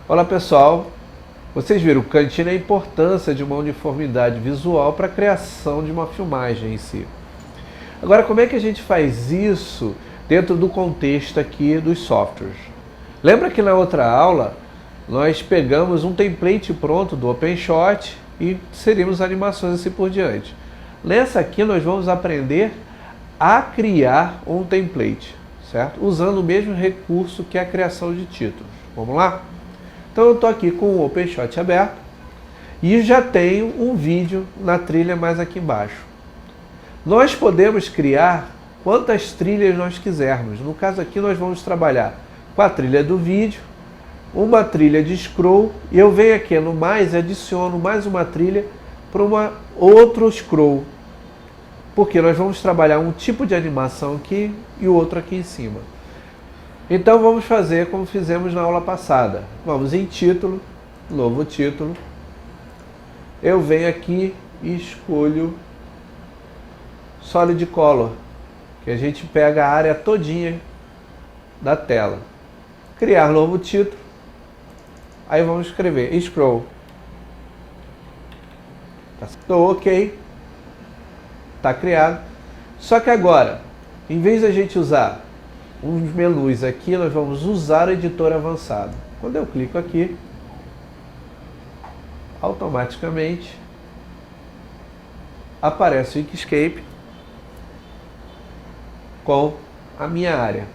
Olá pessoal, vocês viram o cantinho a importância de uma uniformidade visual para a criação de uma filmagem em si. Agora, como é que a gente faz isso dentro do contexto aqui dos softwares? Lembra que na outra aula nós pegamos um template pronto do OpenShot e inserimos animações assim por diante. Nessa aqui nós vamos aprender a criar um template, certo? Usando o mesmo recurso que a criação de títulos. Vamos lá? Então eu estou aqui com o OpenShot aberto e já tenho um vídeo na trilha mais aqui embaixo. Nós podemos criar quantas trilhas nós quisermos. No caso aqui nós vamos trabalhar com a trilha do vídeo, uma trilha de scroll, e eu venho aqui no mais e adiciono mais uma trilha para outro scroll, porque nós vamos trabalhar um tipo de animação aqui e o outro aqui em cima. Então vamos fazer como fizemos na aula passada. Vamos em título, novo título, eu venho aqui e escolho Solid Color, que a gente pega a área todinha da tela. Criar novo título, aí vamos escrever scroll. Estou ok, está criado. Só que agora, em vez de a gente usar uns menus aqui, nós vamos usar o editor avançado. Quando eu clico aqui, automaticamente aparece o Inkscape com a minha área.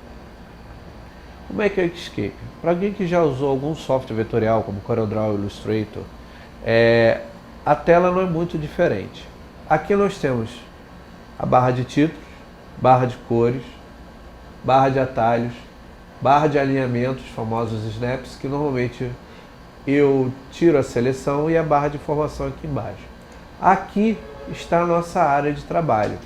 Como é que é o Inkscape? Para alguém que já usou algum software vetorial, como CorelDRAW, Illustrator, a tela não é muito diferente. Aqui nós temos a barra de títulos, barra de cores, barra de atalhos, barra de alinhamentos, famosos snaps, que normalmente eu tiro a seleção, e a barra de informação aqui embaixo. Aqui está a nossa área de trabalho.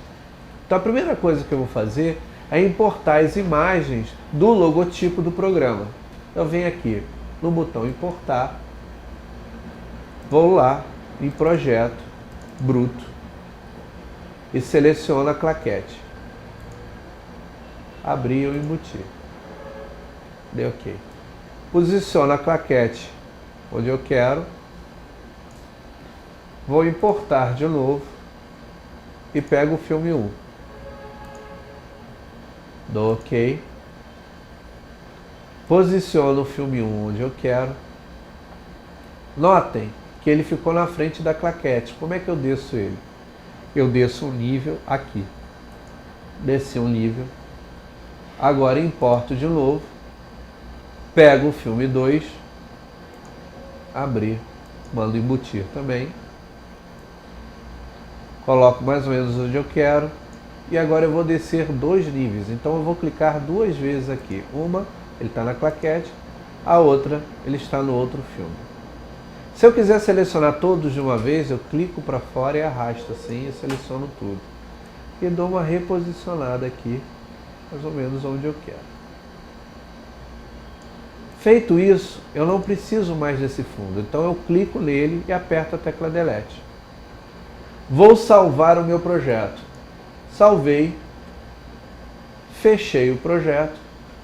Então a primeira coisa que eu vou fazer é importar as imagens do logotipo do programa. Eu venho aqui no botão importar, vou lá em projeto, bruto, e seleciono a claquete. Abrir ou embutir. Dei ok. Posiciono a claquete onde eu quero. Vou importar de novo e pego o filme 1. Dou ok. Posiciono o filme 1 onde eu quero. Notem que ele ficou na frente da claquete. Como é que eu desço ele? Eu desço um nível aqui. Desci um nível. Agora importo de novo. Pego o filme 2. Abrir. Mando embutir também. Coloco mais ou menos onde eu quero. E agora eu vou descer 2 níveis. Então eu vou clicar 2 vezes aqui. Uma, ele está na claquete. A outra, ele está no outro filme. Se eu quiser selecionar todos de uma vez, eu clico para fora e arrasto assim e seleciono tudo. E dou uma reposicionada aqui, mais ou menos onde eu quero. Feito isso, eu não preciso mais desse fundo. Então eu clico nele e aperto a tecla Delete. Vou salvar o meu projeto. Salvei, fechei o projeto,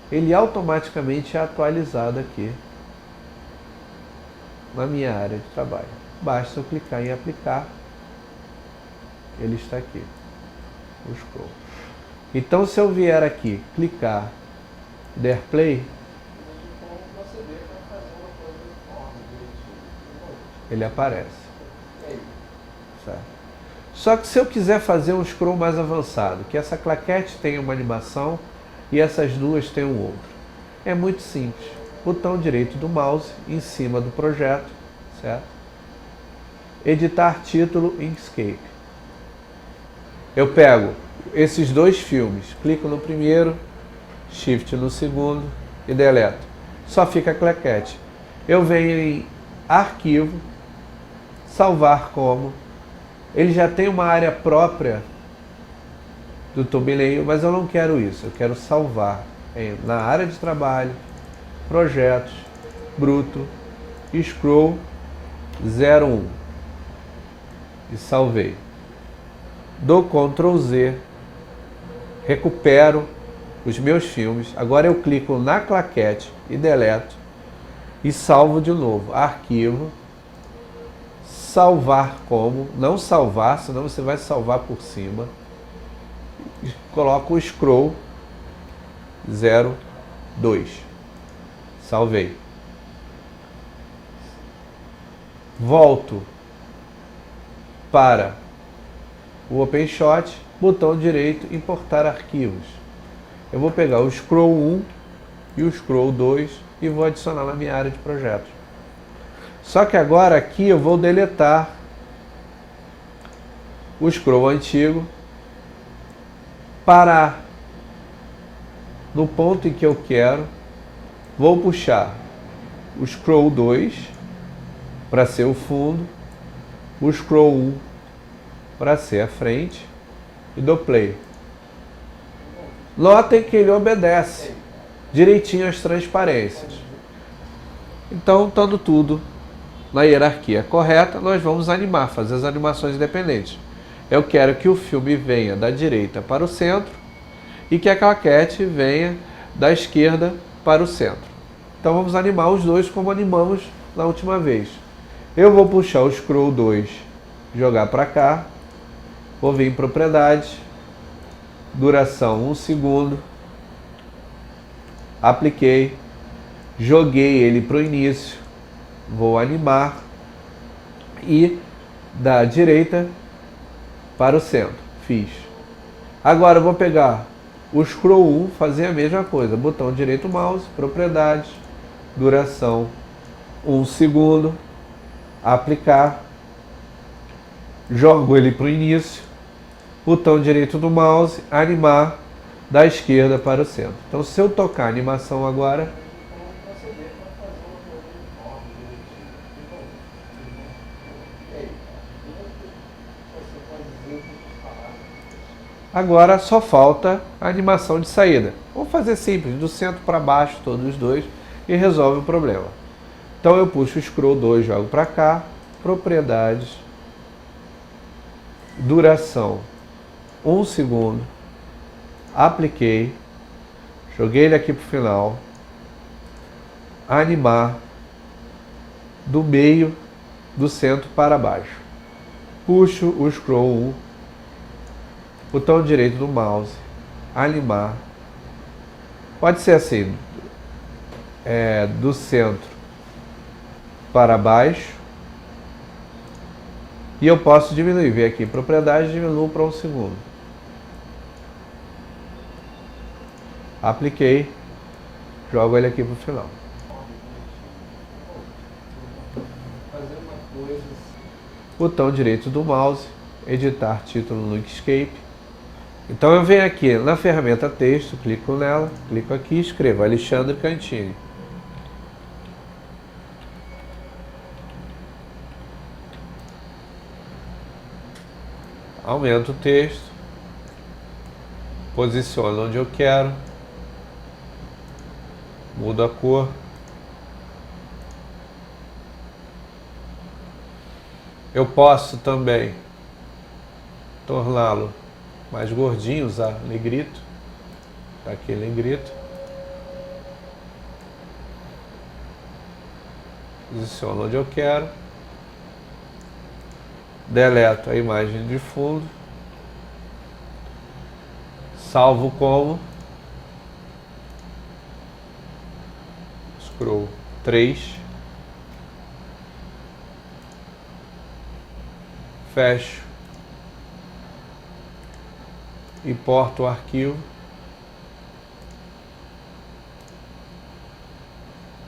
ele automaticamente é atualizado aqui na minha área de trabalho. Basta eu clicar em aplicar, ele está aqui, o scroll. Então se eu vier aqui, clicar, der play, ele aparece. Certo? Só que se eu quiser fazer um scroll mais avançado, que essa claquete tenha uma animação e essas duas tenham outro, é muito simples. Botão direito do mouse em cima do projeto, certo? Editar título Inkscape. Eu pego esses 2 filmes, clico no primeiro, Shift no segundo e deleto. Só fica a claquete. Eu venho em Arquivo, Salvar como. Ele já tem uma área própria do thumbnail, mas eu não quero isso. Eu quero salvar na área de trabalho, projetos, bruto, scroll 01 e salvei. Dou Ctrl Z, recupero os meus filmes. Agora eu clico na claquete e deleto e salvo de novo. Arquivo, salvar como, não salvar, senão você vai salvar por cima. Coloco o scroll 02. Salvei. Volto para o OpenShot, botão direito, importar arquivos. Eu vou pegar o scroll 1 e o scroll 2 e vou adicionar na minha área de projetos. Só que agora aqui eu vou deletar o scroll antigo, parar no ponto em que eu quero, vou puxar o scroll 2 para ser o fundo, o scroll 1 para ser a frente e dou play. Notem que ele obedece direitinho às transparências. Então, estando tudo na hierarquia correta, nós vamos animar, fazer as animações independentes. Eu quero que o filme venha da direita para o centro e que a claquete venha da esquerda para o centro. Então vamos animar os dois como animamos na última vez. Eu vou puxar o scroll 2, jogar para cá, vou vir em propriedades, duração 1 segundo, apliquei, joguei ele para o início, vou animar e da direita para o centro, fiz. Agora eu vou pegar o scroll 1, fazer a mesma coisa, botão direito mouse, propriedades, duração 1 segundo, aplicar, jogo ele para o início, botão direito do mouse, animar da esquerda para o centro. Então se eu tocar a animação agora, agora só falta a animação de saída. Vamos fazer simples, do centro para baixo, todos os dois, e resolve o problema. Então eu puxo o scroll 2, jogo para cá, propriedades, duração 1 segundo, apliquei, joguei ele aqui para o final, animar do meio do centro para baixo. Puxo o scroll 1, botão direito do mouse, animar, pode ser assim, do centro para baixo, e eu posso diminuir, ver aqui, propriedade, diminuo para 1 segundo. Apliquei, jogo ele aqui para o final. Botão direito do mouse, editar título no Inkscape. Então eu venho aqui na ferramenta texto, clico nela, clico aqui, escrevo Alexandre Cantini. Aumento o texto, posiciono onde eu quero, mudo a cor. Eu posso também torná-lo mais gordinho, usar negrito, tá aqui negrito. Posiciono onde eu quero. Deleto a imagem de fundo. Salvo como scroll 3. Fecho. Importo o arquivo.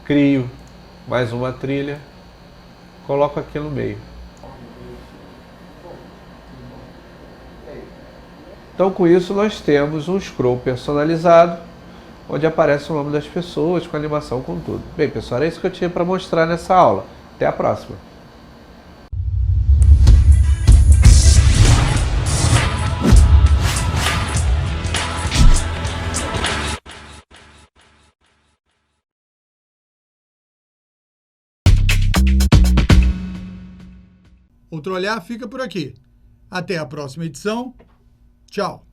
Crio mais uma trilha. Coloco aqui no meio. Então com isso nós temos um scroll personalizado, onde aparece o nome das pessoas, com animação, com tudo. Bem pessoal, é isso que eu tinha para mostrar nessa aula. Até a próxima! Outro Olhar fica por aqui. Até a próxima edição. Tchau.